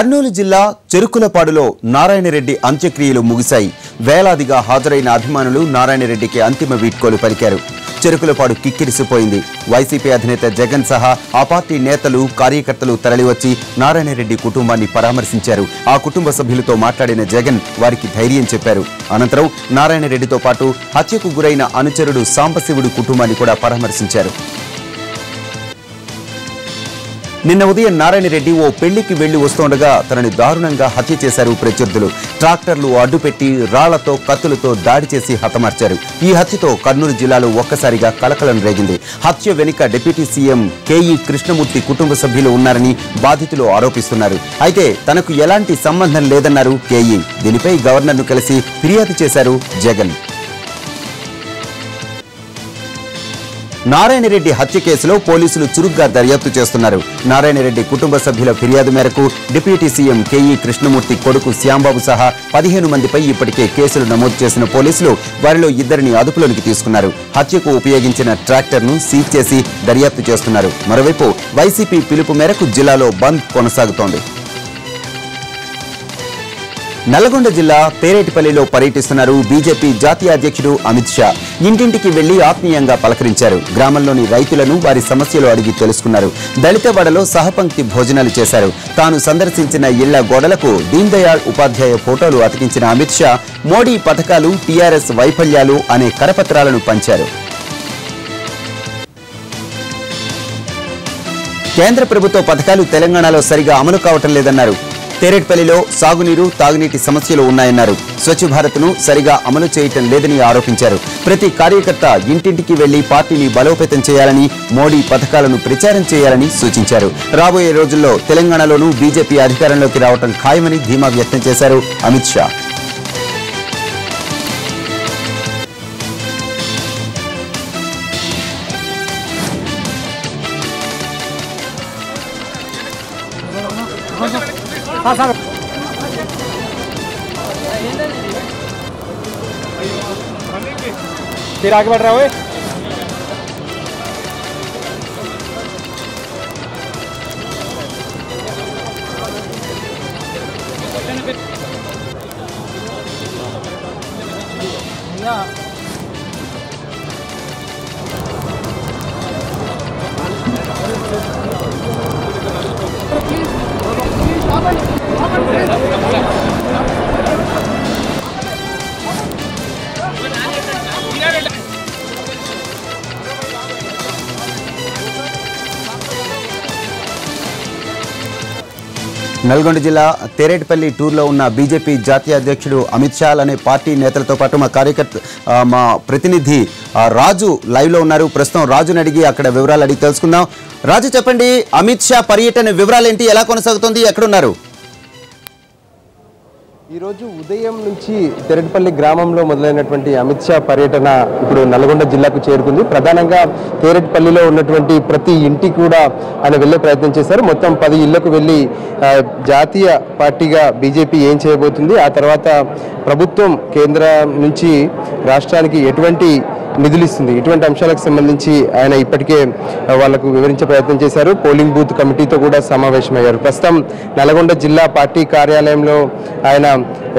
కర్నూలు జిల్లా చెరుకులపాడులో నారాయణరెడ్డి అంత్యక్రియలు ముగిశాయి. వేలాదిగా హాజరైన అభిమానులు నారాయణరెడ్డికి అంతిమ వీడ్కోలు పలికారు. చెరుకులపాడు కిక్కిరిసిపోయింది. వైసీపీ అధినేత జగన్ సహా ఆ పార్టీ నేతలు, కార్యకర్తలు తరలివచ్చి నారాయణరెడ్డి కుటుంబాన్ని పరామర్శించారు. ఆ కుటుంబ సభ్యులతో మాట్లాడిన జగన్ వారికి ధైర్యం చెప్పారు. అనంతరం నారాయణరెడ్డితో పాటు హత్యకు గురైన అనుచరుడు సాంబశివుడు కుటుంబాన్ని కూడా పరామర్శించారు. నిన్న ఉదయం నారాయణరెడ్డి ఓ పెళ్లికి వెళ్లి వస్తుండగా తనని దారుణంగా హత్య చేశారు ప్రత్యర్థులు. ట్రాక్టర్లు అడ్డుపెట్టి రాళ్లతో, కత్తులతో దాడి చేసి హతమార్చారు. ఈ హత్యతో కర్నూలు జిల్లాలో ఒక్కసారిగా కలకలం రేగింది. హత్య వెనుక డిప్యూటీ సీఎం కేఈ కృష్ణమూర్తి కుటుంబ సభ్యులు ఉన్నారని బాధితులు ఆరోపిస్తున్నారు. అయితే తనకు ఎలాంటి సంబంధం లేదన్నారు కేఈ. దీనిపై గవర్నర్ను కలిసి ఫిర్యాదు చేశారు జగన్. నారాయణరెడ్డి హత్య కేసులో పోలీసులు చురుగ్గా దర్యాప్తు చేస్తున్నారు. నారాయణరెడ్డి కుటుంబ సభ్యుల ఫిర్యాదు మేరకు డిప్యూటీ సీఎం కేఈ కృష్ణమూర్తి కొడుకు శ్యాంబాబు సహా 15 మందిపై ఇప్పటికే కేసులు నమోదు చేసిన పోలీసులు వారిలో 2 అదుపులోనికి తీసుకున్నారు. హత్యకు ఉపయోగించిన ట్రాక్టర్ను సీజ్ చేసి దర్యాప్తు చేస్తున్నారు. మరోవైపు వైసీపీ పిలుపు మేరకు జిల్లాలో బంద్ కొనసాగుతోంది. నల్గొండ జిల్లా పేరేటిపల్లిలో పర్యటిస్తున్నారు బీజేపీ జాతీయ అధ్యక్షుడు అమిత్ షా. ఇంటింటికి వెళ్లి ఆత్మీయంగా పలకరించారు. గ్రామంలోని రైతులను వారి సమస్యలు అడిగి తెలుసుకున్నారు. దళితవాడలో సహపంక్తి భోజనాలు చేశారు. తాను సందర్శించిన ఇళ్ల గోడలకు దీన్ దయాళ్ ఉపాధ్యాయ ఫోటోలు అతికించిన అమిత్ షా మోడీ పథకాలు, టీఆర్ఎస్ వైఫల్యాలు అనే కరపత్రాలను పంచారు. కేంద్ర ప్రభుత్వ పథకాలు తెలంగాణలో సరిగా అమలు కావటం లేదన్నారు. పేరేట్పల్లిలో సాగునీరు, తాగునీటి సమస్యలు ఉన్నాయన్నారు. స్వచ్ఛ భారత్ను సరిగా అమలు చేయటం లేదని ఆరోపించారు. ప్రతి కార్యకర్త ఇంటింటికి వెళ్లి పార్టీని బలోపేతం చేయాలని, మోడీ పథకాలను ప్రచారం చేయాలని సూచించారు. రాబోయే రోజుల్లో తెలంగాణలోనూ బీజేపీ అధికారంలోకి రావటం ఖాయమని ధీమా వ్యక్తం చేశారు అమిత్ షా. फिर आगे बढ़ रहा है। నల్గొండ జిల్లా తేరేటిపల్లి టూర్లో ఉన్న బీజేపీ జాతీయ అధ్యక్షుడు అమిత్ షా అనే పార్టీ నేతలతో పాటు మా ప్రతినిధి రాజు లైవ్లో ఉన్నారు. ప్రస్తుతం రాజుని అడిగి అక్కడ వివరాలు అడిగి తెలుసుకుందాం. రాజు, చెప్పండి, అమిత్ షా పర్యటన వివరాలు ఏంటి, ఎలా కొనసాగుతుంది, ఎక్కడున్నారు? ఈరోజు ఉదయం నుంచి తెరటిపల్లి గ్రామంలో మొదలైనటువంటి అమిత్ షా పర్యటన ఇప్పుడు నల్గొండ జిల్లాకు చేరుకుంది. ప్రధానంగా తెరటిపల్లిలో ఉన్నటువంటి ప్రతి ఇంటికి కూడా ఆయన వెళ్ళే ప్రయత్నం చేశారు. మొత్తం 10 ఇళ్లకు వెళ్ళి జాతీయ పార్టీగా బీజేపీ ఏం చేయబోతుంది, ఆ తర్వాత ప్రభుత్వం కేంద్రం నుంచి రాష్ట్రానికి ఎటువంటి నిధులు ఇస్తుంది, ఇటువంటి అంశాలకు సంబంధించి ఆయన ఇప్పటికే వాళ్లకు వివరించే ప్రయత్నం చేశారు. పోలింగ్ బూత్ కమిటీతో కూడా సమావేశమయ్యారు. ప్రస్తుతం నల్గొండ జిల్లా పార్టీ కార్యాలయంలో ఆయన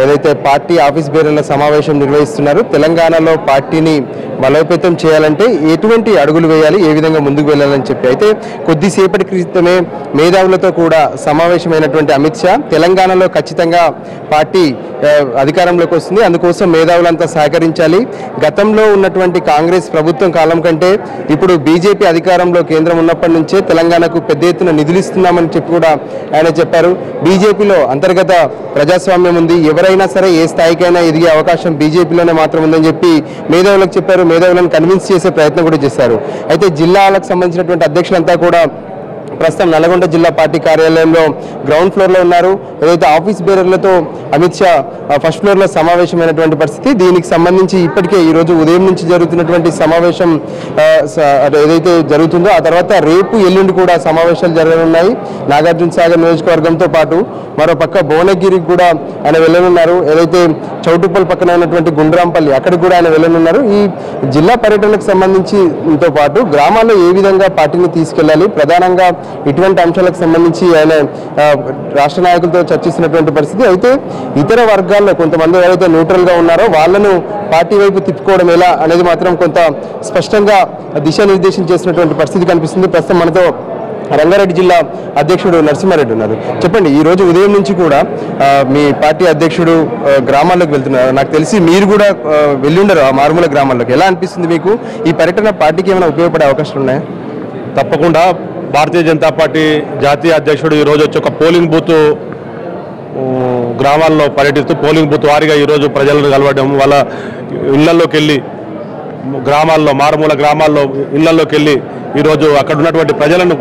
ఏదైతే పార్టీ ఆఫీస్ బేరర్ల సమావేశం నిర్వహిస్తున్నారు. తెలంగాణలో పార్టీని బలోపేతం చేయాలంటే ఎటువంటి అడుగులు వేయాలి, ఏ విధంగా ముందుకు వెళ్ళాలని చెప్పి అయితే కొద్దిసేపటి క్రితమే మేధావులతో కూడా సమావేశమైనటువంటి అమిత్ షా తెలంగాణలో ఖచ్చితంగా పార్టీ అధికారంలోకి వస్తుంది, అందుకోసం మేధావులంతా సహకరించాలి. గతంలో ఉన్నటువంటి కాంగ్రెస్ ప్రభుత్వం కాలం కంటే ఇప్పుడు బీజేపీ అధికారంలో కేంద్రం ఉన్నప్పటి నుంచే తెలంగాణకు పెద్ద ఎత్తున నిధులు ఇస్తున్నామని చెప్పి కూడా ఆయన చెప్పారు. బీజేపీలో అంతర్గత ప్రజాస్వామ్యం ఉంది, ఎవరైనా సరే ఏ స్థాయికైనా ఎదిగే అవకాశం బీజేపీలోనే మాత్రం ఉందని చెప్పి మేధావులకు చెప్పారు. మేధావులను కన్విన్స్ చేసే ప్రయత్నం కూడా చేశారు. అయితే జిల్లాలకు సంబంధించినటువంటి అధ్యక్షులంతా కూడా ప్రస్తుతం నల్గొండ జిల్లా పార్టీ కార్యాలయంలో గ్రౌండ్ ఫ్లోర్లో ఉన్నారు. ఏదైతే ఆఫీస్ బేరర్లతో అమిత్ షా ఫస్ట్ ఫ్లోర్లో సమావేశమైనటువంటి పరిస్థితి. దీనికి సంబంధించి ఇప్పటికే ఈరోజు ఉదయం నుంచి జరుగుతున్నటువంటి సమావేశం ఏదైతే జరుగుతుందో ఆ తర్వాత రేపు ఎల్లుండి కూడా సమావేశాలు జరగనున్నాయి. నాగార్జున సాగర్ నియోజకవర్గంతో పాటు మరో పక్క భువనగిరికి కూడా ఆయన వెళ్ళనున్నారు. ఏదైతే చౌటుప్పల్ పక్కన ఉన్నటువంటి గుండ్రాంపల్లి అక్కడికి కూడా ఆయన వెళ్ళనున్నారు. ఈ జిల్లా పర్యటనకు సంబంధించితో పాటు గ్రామాల్లో ఏ విధంగా పార్టీని తీసుకెళ్లాలి, ప్రధానంగా ఇటువంటి అంశాలకు సంబంధించి ఆయన రాష్ట్ర నాయకులతో చర్చిస్తున్నటువంటి పరిస్థితి. అయితే ఇతర వర్గాల్లో కొంతమంది ఎవరైతే న్యూట్రల్గా ఉన్నారో వాళ్ళను పార్టీ వైపు తిప్పుకోవడం ఎలా అనేది మాత్రం కొంత స్పష్టంగా దిశానిర్దేశం చేసినటువంటి పరిస్థితి కనిపిస్తుంది. ప్రస్తుతం మనతో రంగారెడ్డి జిల్లా అధ్యక్షుడు నరసింహారెడ్డి ఉన్నారు. చెప్పండి, ఈ రోజు ఉదయం నుంచి కూడా మీ పార్టీ అధ్యక్షుడు గ్రామాల్లోకి వెళ్తున్నారు. నాకు తెలిసి మీరు కూడా వెళ్ళి ఉండరు ఆ మారుమూల గ్రామాల్లోకి. ఎలా అనిపిస్తుంది మీకు? ఈ పర్యటన పార్టీకి ఏమైనా ఉపయోగపడే అవకాశాలు ఉన్నాయా? తప్పకుండా భారతీయ జనతా పార్టీ జాతీయ అధ్యక్షుడు ఈరోజు వచ్చి ఒక పోలింగ్ బూత్ గ్రామాల్లో పర్యటిస్తూ పోలింగ్ బూత్ వారిగా ఈరోజు ప్రజలను కలవడం, వాళ్ళ ఇళ్లలోకి వెళ్ళి గ్రామాల్లో మారుమూల గ్రామాల్లో ఇళ్లలోకి వెళ్ళి ఈరోజు అక్కడ ఉన్నటువంటి ప్రజలను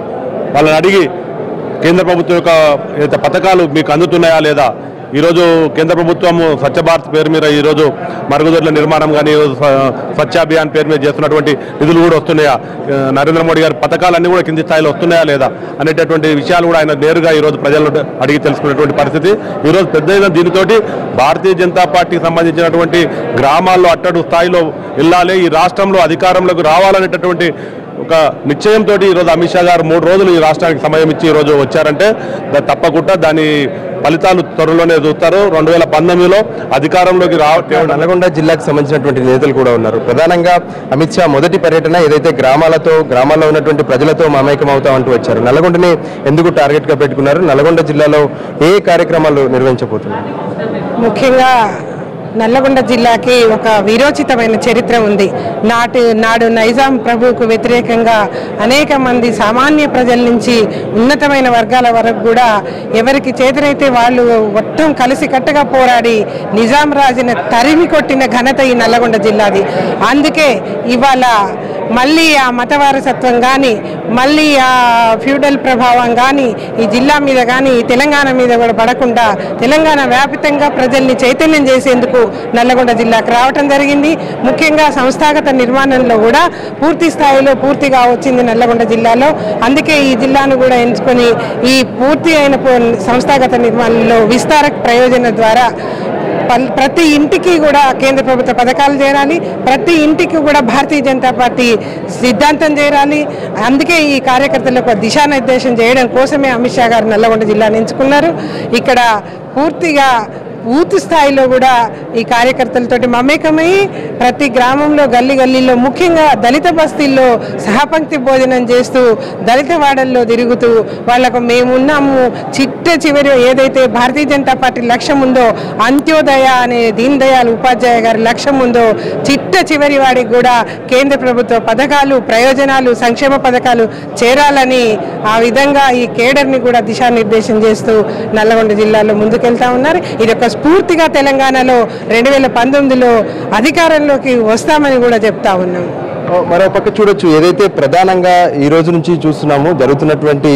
వాళ్ళని అడిగి కేంద్ర ప్రభుత్వం యొక్క పథకాలు మీకు అందుతున్నాయా లేదా, ఈరోజు కేంద్ర ప్రభుత్వం స్వచ్ఛ భారత్ పేరు మీద ఈరోజు మరుగుదొడ్ల నిర్మాణం కానీ స్వచ్ఛ అభియాన్ పేరు మీద చేస్తున్నటువంటి నిధులు కూడా వస్తున్నాయా, నరేంద్ర మోడీ గారి పథకాలన్నీ కూడా కింది స్థాయిలో వస్తున్నాయా లేదా అనేటటువంటి విషయాలు కూడా ఆయన నేరుగా ఈరోజు ప్రజలను అడిగి తెలుసుకునేటువంటి పరిస్థితి. ఈరోజు పెద్ద దీనితోటి భారతీయ జనతా పార్టీకి సంబంధించినటువంటి గ్రామాల్లో అట్టడు స్థాయిలో వెళ్ళాలి, ఈ రాష్ట్రంలో అధికారంలోకి రావాలనేటటువంటి ఒక నిశ్చయంతో ఈరోజు అమిత్ షా గారు 3 రోజులు ఈ రాష్ట్రానికి సమయం ఇచ్చి ఈరోజు వచ్చారంటే తప్పకుండా దాని ఫలితాలు త్వరలోనే చూస్తారు. 2019లో అధికారంలోకి నల్గొండ జిల్లాకు సంబంధించినటువంటి నేతలు కూడా ఉన్నారు. ప్రధానంగా అమిత్ షా మొదటి పర్యటన ఏదైతే గ్రామాల్లో ఉన్నటువంటి ప్రజలతో మమేకం అవుతామంటూ వచ్చారు. నల్గొండని ఎందుకు టార్గెట్గా పెట్టుకున్నారు? నల్గొండ జిల్లాలో ఏ కార్యక్రమాలు నిర్వహించబోతున్నారు? ముఖ్యంగా నల్లగొండ జిల్లాకి ఒక వీరోచితమైన చరిత్ర ఉంది. నాడు నైజాం ప్రభువుకు వ్యతిరేకంగా అనేక మంది సామాన్య ప్రజల నుంచి ఉన్నతమైన వర్గాల వరకు కూడా ఎవరికి చేతనైతే వాళ్ళు మొత్తం కలిసికట్టుగా పోరాడి నిజాం రాజుని తరిమి కొట్టిన ఘనత ఈ నల్లగొండ జిల్లాది. అందుకే ఇవాళ మళ్ళీ ఆ మతవారసత్వం కానీ మళ్ళీ ఆ ఫ్యూడల్ ప్రభావం కానీ ఈ జిల్లా మీద కానీ తెలంగాణ మీద కూడా పడకుండా తెలంగాణ వ్యాప్తంగా ప్రజల్ని చైతన్యం చేసేందుకు నల్లగొండ జిల్లాకు రావటం జరిగింది. ముఖ్యంగా సంస్థాగత నిర్మాణంలో కూడా పూర్తి స్థాయిలో పూర్తిగా వచ్చింది నల్లగొండ జిల్లాలో. అందుకే ఈ జిల్లాను కూడా ఎంచుకొని ఈ పూర్తి అయిన సంస్థాగత నిర్మాణంలో విస్తార ప్రయోజనం ద్వారా ప్రతి ఇంటికి కూడా కేంద్ర ప్రభుత్వ పథకాలు చేరాలి, ప్రతి ఇంటికి కూడా భారతీయ జనతా పార్టీ సిద్ధాంతం చేరాలి. అందుకే ఈ కార్యకర్తలకు దిశానిర్దేశం చేయడం కోసమే అమిత్ షా గారు నల్లగొండ జిల్లాను ఎంచుకున్నారు. ఇక్కడ పూర్తిగా బూత్ స్థాయిలో కూడా ఈ కార్యకర్తలతోటి మమేకమై ప్రతి గ్రామంలో గల్లీలో ముఖ్యంగా దళిత బస్తీల్లో సహపంక్తి భోజనం చేస్తూ దళిత వాడల్లో తిరుగుతూ వాళ్లకు మేమున్నాము చిట్ట చివరి ఏదైతే భారతీయ జనతా పార్టీ లక్ష్యం ఉందో అంత్యోదయ అనే దీన్ దయాళ్ ఉపాధ్యాయ గారి లక్ష్యం ఉందో చిట్ట చివరి వాడికి కూడా కేంద్ర ప్రభుత్వ పథకాలు ప్రయోజనాలు సంక్షేమ పథకాలు చేరాలని ఆ విధంగా ఈ కేడర్ని కూడా దిశానిర్దేశం చేస్తూ నల్లగొండ జిల్లాలో ముందుకెళ్తా ఉన్నారు. ఇది ఒక స్ఫూర్తిగా తెలంగాణలో 2019లో అధికారంలోకి వస్తామని కూడా చెప్తా ఉన్నాం. మరో పక్క చూడొచ్చు, ఏదైతే ప్రధానంగా ఈ రోజు నుంచి చూస్తున్నాము జరుగుతున్నటువంటి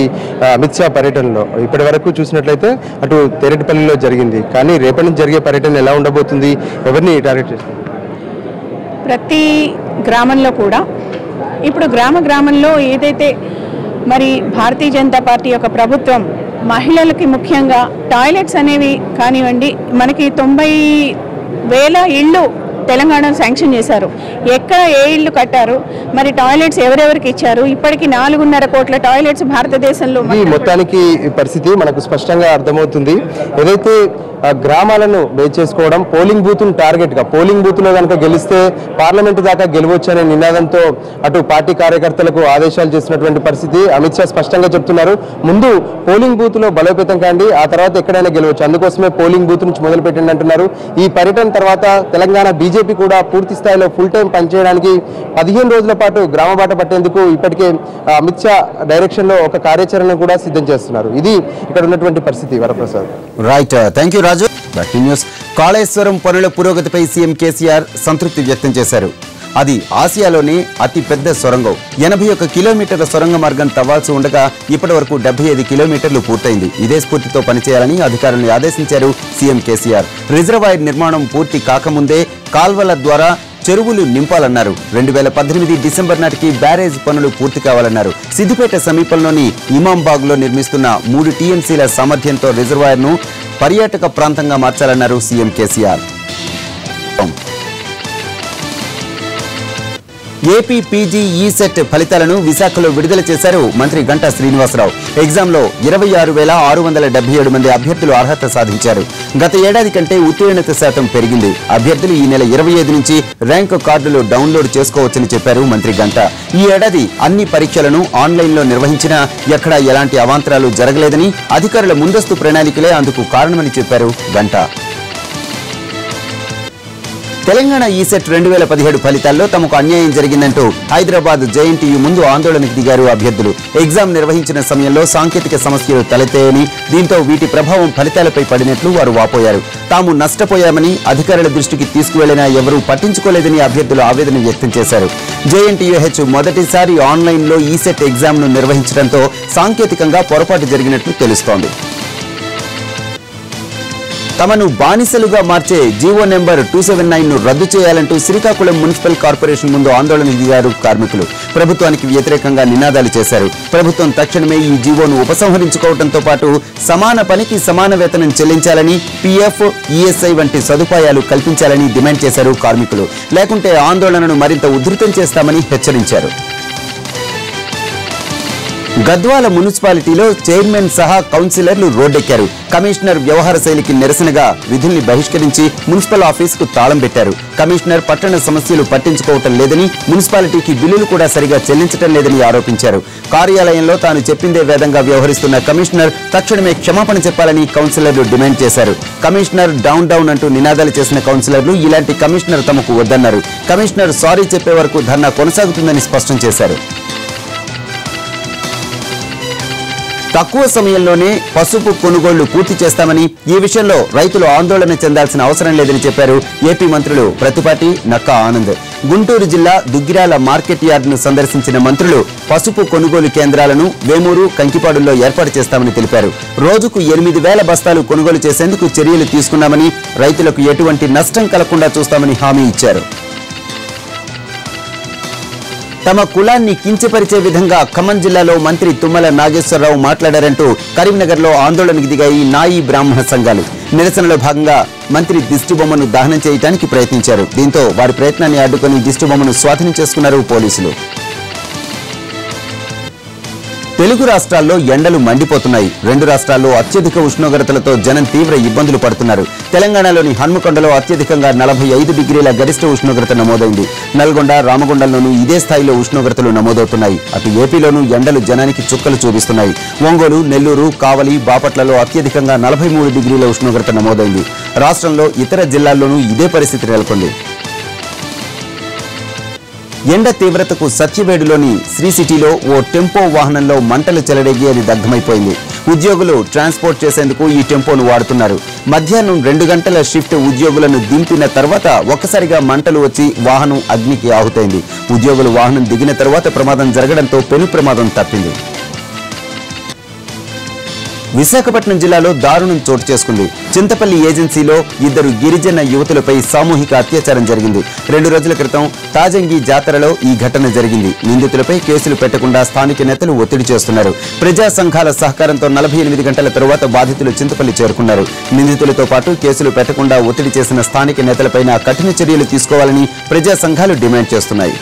అమిత్ షా పర్యటనలో ఇప్పటి వరకు చూసినట్లయితే అటు తెరెటిపల్లిలో జరిగింది, కానీ రేపటి నుంచి జరిగే పర్యటన ఎలా ఉండబోతుంది, ఎవరిని టార్గెట్ చేస్తుంది? ప్రతి గ్రామంలో కూడా ఇప్పుడు గ్రామంలో ఏదైతే మరి భారతీయ జనతా పార్టీ యొక్క ప్రభుత్వం మహిళలకి ముఖ్యంగా టాయిలెట్స్ అనేవి కానివ్వండి, మనకి 90,000 ఇళ్ళు తెలంగాణలో శాంక్షన్ చేశారు. ఎక్కడ ఏ ఇళ్ళు కట్టారు, మరి టాయిలెట్స్ ఎవరెవరికి ఇచ్చారు? ఇప్పటికీ 4.5 కోట్ల టాయిలెట్స్ భారతదేశంలో. మొత్తానికి పరిస్థితి మనకు స్పష్టంగా అర్థమవుతుంది. ఏదైతే గ్రామాలను బేస్ చేసుకోవడం, పోలింగ్ బూత్ను టార్గెట్గా, పోలింగ్ బూత్లో కనుక గెలిస్తే పార్లమెంటు దాకా గెలవచ్చు అనే నినాదంతో అటు పార్టీ కార్యకర్తలకు ఆదేశాలు చేసినటువంటి పరిస్థితి. అమిత్ షా స్పష్టంగా చెప్తున్నారు, ముందు పోలింగ్ బూత్లో బలోపేతం కాండి, ఆ తర్వాత ఎక్కడైనా గెలవచ్చు, అందుకోసమే పోలింగ్ బూత్ నుంచి మొదలుపెట్టండి అంటున్నారు. ఈ పర్యటన తర్వాత తెలంగాణ బీజేపీ కూడా పూర్తి స్థాయిలో ఫుల్ టైం పనిచేయడానికి 15 రోజుల పాటు గ్రామబాట పట్టేందుకు ఇప్పటికే అమిత్ షా డైరెక్షన్లో ఒక కార్యాచరణ కూడా సిద్ధం చేస్తున్నారు. ఇది ఇక్కడ ఉన్నటువంటి పరిస్థితి. Varaprasad. Right, thank you Raju. News. Kaleshwaram పనుల పురోగతిపై సీఎం కేసీఆర్ సంతృప్తి వ్యక్తం చేశారు. అది ఆసియాలోనే అతి పెద్ద సొరంగం. 81 కిలోమీటర్ల సొరంగ మార్గం తవ్వాల్సి ఉండగా ఇప్పటి వరకు 75 కిలోమీటర్లు పూర్తయింది. ఇదే స్ఫూర్తితో పనిచేయాలని అధికారులను ఆదేశించారు సీఎం కేసీఆర్. రిజర్వాయర్ నిర్మాణం పూర్తి కాకముందే కాల్వల ద్వారా చెరువులు నింపాలన్నారు. 2018 డిసెంబర్ నాటికి బ్యారేజ్ పనులు పూర్తి కావాలన్నారు. సిద్దిపేట సమీపంలోని ఇమాంబాగ్లో నిర్మిస్తున్న 3 టీఎంసీల సామర్థ్యంతో రిజర్వాయర్ను పర్యాటక ప్రాంతంగా మార్చాలన్నారు CM KCR. AP PG ECET ఫలితాలను విశాఖలో విడుదల చేశారు మంత్రి గంటా శ్రీనివాసరావు. ఎగ్జామ్లో 26,677 మంది అభ్యర్థులు అర్హత సాధించారు. గత ఏడాది కంటే ఉత్తీర్ణత శాతం పెరిగింది. అభ్యర్థులు ఈ నెల 25 నుంచి ర్యాంకు కార్డులు డౌన్లోడ్ చేసుకోవచ్చని చెప్పారు మంత్రి గంటా. ఈ ఏడాది అన్ని పరీక్షలను ఆన్లైన్లో నిర్వహించినా ఎక్కడా ఎలాంటి అవాంతరాలు జరగలేదని, అధికారుల ముందస్తు ప్రణాళికలే అందుకు కారణమని చెప్పారు గంటా. తెలంగాణ ఈసెట్ 2017 ఫలితాల్లో తమకు అన్యాయం జరిగిందంటూ హైదరాబాద్ జేఎన్టీయూ ముందు ఆందోళనకు దిగారు అభ్యర్థులు. ఎగ్జామ్ నిర్వహించిన సమయంలో సాంకేతిక సమస్యలు తలెత్తాయని, దీంతో వీటి ప్రభావం ఫలితాలపై పడినట్లు వారు వాపోయారు. తాము నష్టపోయామని అధికారుల దృష్టికి తీసుకువెళ్లినా ఎవరూ పట్టించుకోలేదని అభ్యర్థులు ఆవేదన వ్యక్తం చేశారు. జేఎన్టీయూహెచ్ మొదటిసారి ఆన్లైన్లో ఈసెట్ ఎగ్జామ్ను నిర్వహించడంతో సాంకేతికంగా పొరపాటు జరిగినట్లు తెలుస్తోంది. తమను బానిసలుగా మార్చే జీవో నెంబర్ 279ను రద్దు చేయాలంటూ శ్రీకాకుళం మున్సిపల్ కార్పొరేషన్ ముందు ఆందోళనకు దిగారు కార్మికులు. ప్రభుత్వానికి వ్యతిరేకంగా నినాదాలు చేశారు. ప్రభుత్వం తక్షణమే ఈ జీవోను ఉపసంహరించుకోవడంతో పాటు సమాన పనికి సమాన వేతనం చెల్లించాలని, పీఎఫ్, ఈఎస్ఐ వంటి సదుపాయాలు కల్పించాలని డిమాండ్ చేశారు కార్మికులు. లేకుంటే ఆందోళనను మరింత ఉధృతం చేస్తామని హెచ్చరించారు. గద్వాల మున్సిపాలిటీలో చైర్మన్ సహా కౌన్సిలర్లు రోడ్డెక్కారు. కమిషనర్ వ్యవహార శైలికి నిరసనగా విధుల్ని బహిష్కరించి మున్సిపల్ ఆఫీసుకు తాళం పెట్టారు. కమిషనర్ పట్టణ సమస్యలు పట్టించుకోవటం లేదని, మున్సిపాలిటీకి బిల్లులు కూడా సరిగా చెల్లించడం లేదని ఆరోపించారు. కార్యాలయంలో తాను చెప్పిందే వేదంగా వ్యవహరిస్తున్న కమిషనర్ తక్షణమే క్షమాపణ చెప్పాలని కౌన్సిలర్లు డిమాండ్ చేశారు. కమిషనర్ డౌన్ డౌన్ అంటూ నినాదాలు చేసిన కౌన్సిలర్లు ఇలాంటి కమిషనర్ తమకు వద్దన్నారు. కమిషనర్ సారీ చెప్పే వరకు ధర్నా కొనసాగుతుందని స్పష్టం చేశారు. తక్కువ సమయంలోనే పసుపు కొనుగోళ్లు పూర్తి చేస్తామని, ఈ విషయంలో రైతులు ఆందోళన చెందాల్సిన అవసరం లేదని చెప్పారు ఏపీ మంత్రులు ప్రత్తిపాటి, నక్కా ఆనంద్. గుంటూరు జిల్లా దుగ్గిరాల మార్కెట్ యార్డును సందర్శించిన మంత్రులు పసుపు కొనుగోలు కేంద్రాలను వేమూరు, కంకిపాడుల్లో ఏర్పాటు చేస్తామని తెలిపారు. రోజుకు 8,000 బస్తాలు కొనుగోలు చేసేందుకు చర్యలు తీసుకున్నామని, రైతులకు ఎటువంటి నష్టం కలగకుండా చూస్తామని హామీ ఇచ్చారు. తమ కులాన్ని కించపరిచే విధంగా ఖమ్మం జిల్లాలో మంత్రి తుమ్మల నాగేశ్వరరావు మాట్లాడారంటూ కరీంనగర్లో ఆందోళనకు దిగాయి నాయి బ్రాహ్మణ సంఘాలు. నిరసనలో భాగంగా మంత్రి దిష్టిబొమ్మను దహనం చేయడానికి ప్రయత్నించారు. దీంతో వారి ప్రయత్నాన్ని అడ్డుకొని దిష్టిబొమ్మను స్వాధీనం చేసుకున్నారు పోలీసులు. తెలుగు రాష్ట్రాల్లో ఎండలు మండిపోతున్నాయి. 2 రాష్ట్రాల్లో అత్యధిక ఉష్ణోగ్రతలతో జనం తీవ్ర ఇబ్బందులు పడుతున్నారు. తెలంగాణలోని హన్మకొండలో అత్యధికంగా 45 డిగ్రీల గరిష్ట ఉష్ణోగ్రత నమోదైంది. నల్గొండ, రామగుండంలోనూ ఇదే స్థాయిలో ఉష్ణోగ్రతలు నమోదవుతున్నాయి. అటు ఏపీలోనూ ఎండలు జనానికి చుక్కలు చూపిస్తున్నాయి. ఒంగోలు, నెల్లూరు, కావలి, బాపట్లలో అత్యధికంగా 43 డిగ్రీల ఉష్ణోగ్రత నమోదైంది. రాష్ట్రంలో ఇతర జిల్లాల్లోనూ ఇదే పరిస్థితి నెలకొంది. ఎండ తీవ్రతకు సత్యవేడులోని శ్రీ సిటీలో ఓ టెంపో వాహనంలో మంటలు చెలరేగి అది దగ్ధమైపోయింది. ఉద్యోగులు ట్రాన్స్పోర్ట్ చేసేందుకు ఈ టెంపోను వాడుతున్నారు. మధ్యాహ్నం 2 గంటల షిఫ్ట్ ఉద్యోగులను దింపిన తర్వాత ఒక్కసారిగా మంటలు వచ్చి వాహనం అగ్నికి ఆహుతైంది. ఉద్యోగులు వాహనం దిగిన తర్వాత ప్రమాదం జరగడంతో పెను ప్రమాదం తప్పింది. విశాఖపట్నం జిల్లాలో దారుణం చోటు చేసుకుంది. చింతపల్లి ఏజెన్సీలో 2 గిరిజన యువతులపై సామూహిక అత్యాచారం జరిగింది. 2 రోజుల క్రితం తాజంగి జాతరలో ఈ ఘటన జరిగింది. నిందితులపై కేసులు పెట్టకుండా స్థానిక నేతలు ఒత్తిడి చేస్తున్నారు. ప్రజా సంఘాల సహకారంతో 48 గంటల తరువాత బాధితులు చింతపల్లి చేరుకున్నారు. నిందితులతో పాటు కేసులు పెట్టకుండా ఒత్తిడి చేసిన స్థానిక నేతలపైన కఠిన చర్యలు తీసుకోవాలని ప్రజా సంఘాలు డిమాండ్ చేస్తున్నాయి.